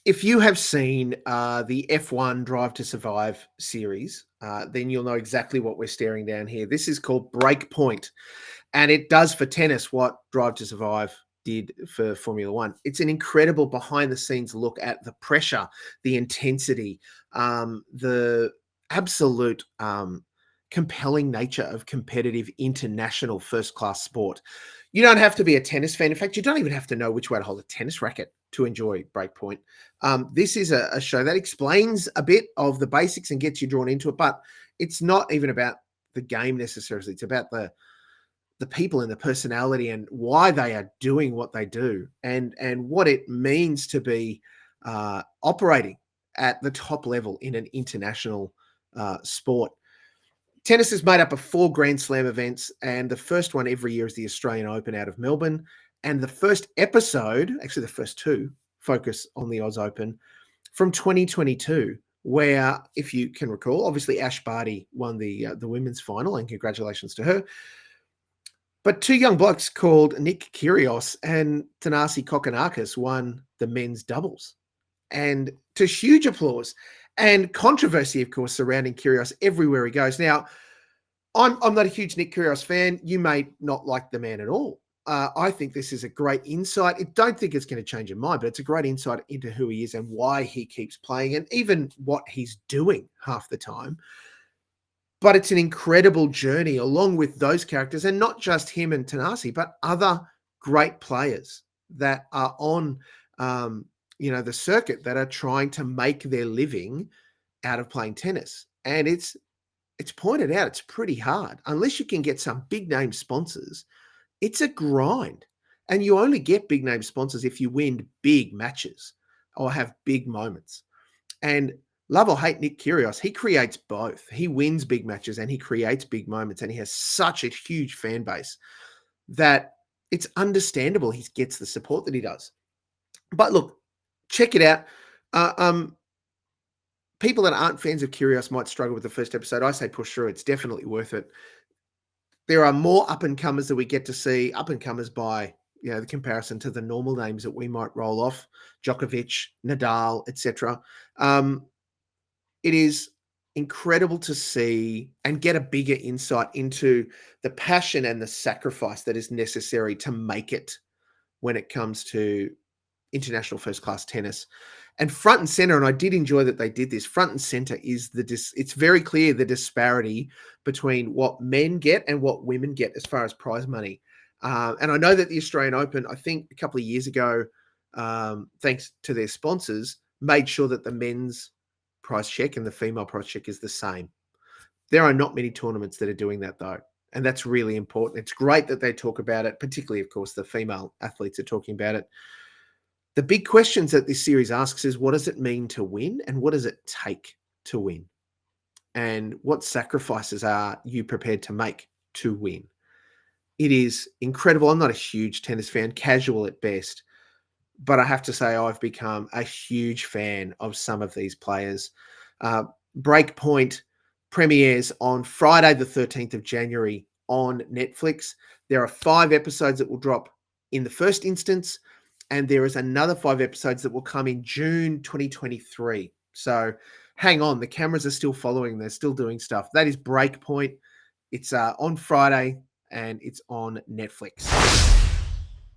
If you have seen the F1 Drive to Survive series, then you'll know exactly what we're staring down here. This is called Breakpoint, and it does for tennis what Drive to Survive did for Formula One. It's an incredible behind the scenes look at the pressure, the intensity, the absolute compelling nature of competitive international first class sport. You don't have to be a tennis fan. In fact, you don't even have to know which way to hold a tennis racket to enjoy Breakpoint. This is a show that explains a bit of the basics and gets you drawn into it, but it's not even about the game necessarily. It's about the people and the personality and why they are doing what they do and what it means to be operating at the top level in an international sport. Tennis is made up of 4 Grand Slam events, and the first one every year is the Australian Open out of Melbourne. And the first episode, actually the first 2, focus on the Oz Open from 2022, where, if you can recall, obviously Ash Barty won the women's final, and congratulations to her. But 2 young blokes called Nick Kyrgios and Thanasi Kokkinakis won the men's doubles, and to huge applause and controversy, of course, surrounding Kyrgios everywhere he goes. Now, I'm not a huge Nick Kyrgios fan. You may not like the man at all. I think this is a great insight. I don't think it's going to change your mind, but it's a great insight into who he is and why he keeps playing and even what he's doing half the time. But it's an incredible journey along with those characters, and not just him and Tanasi, but other great players that are on the circuit that are trying to make their living out of playing tennis. And it's pointed out it's pretty hard. Unless you can get some big name sponsors, it's a grind. And you only get big name sponsors if you win big matches or have big moments. And love or hate Nick Kyrgios, he creates both. He wins big matches and he creates big moments, and he has such a huge fan base that it's understandable he gets the support that he does. But look, check it out. People that aren't fans of Kyrgios might struggle with the first episode. I say push through. It's definitely worth it. There are more up-and-comers that we get to see, up-and-comers by the comparison to the normal names that we might roll off, Djokovic, Nadal, etc. It is incredible to see and get a bigger insight into the passion and the sacrifice that is necessary to make it when it comes to international first-class tennis. And front and center, and I did enjoy that they did this, front and center is it's very clear the disparity between what men get and what women get as far as prize money. And I know that the Australian Open, I think a couple of years ago, thanks to their sponsors, made sure that the men's prize check and the female prize check is the same. There are not many tournaments that are doing that, though. And that's really important. It's great that they talk about it, particularly, of course, the female athletes are talking about it. The big questions that this series asks is, what does it mean to win? And what does it take to win? And what sacrifices are you prepared to make to win? It is incredible. I'm not a huge tennis fan, casual at best, but I have to say I've become a huge fan of some of these players. Breakpoint premieres on Friday, the 13th of January on Netflix. There are 5 episodes that will drop in the first instance, and there is another 5 episodes that will come in June 2023. So hang on, the cameras are still following. They're still doing stuff. That is Breakpoint. It's on Friday, and it's on Netflix.